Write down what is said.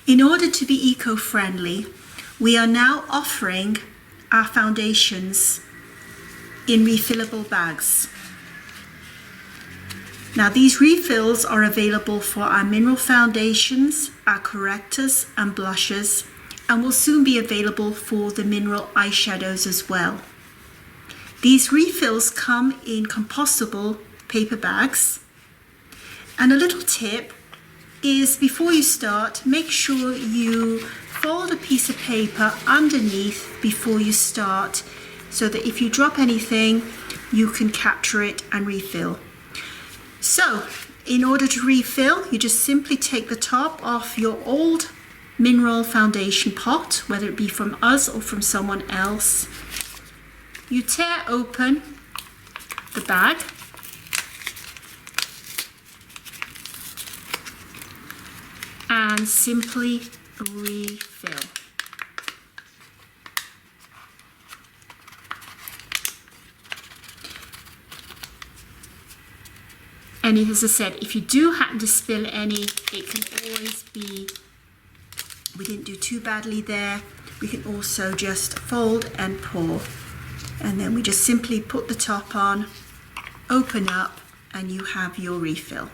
In order to be eco-friendly, we are now offering our foundations in refillable bags. Now these refills are available for our mineral foundations, our correctors and blushes, and will soon be available for the mineral eyeshadows as well. These refills come in compostable paper bags. And a little tip is, before you start, make sure you fold a piece of paper underneath before you start, so that if you drop anything, you can capture it and refill. So, in order to refill, you just simply take the top off your old mineral foundation pot, whether it be from us or from someone else. You tear open the bag, and simply refill. And as I said, if you do happen to spill any, it can always be, we didn't do too badly there. We can also just fold and pour. And then we just simply put the top on, open up, and you have your refill.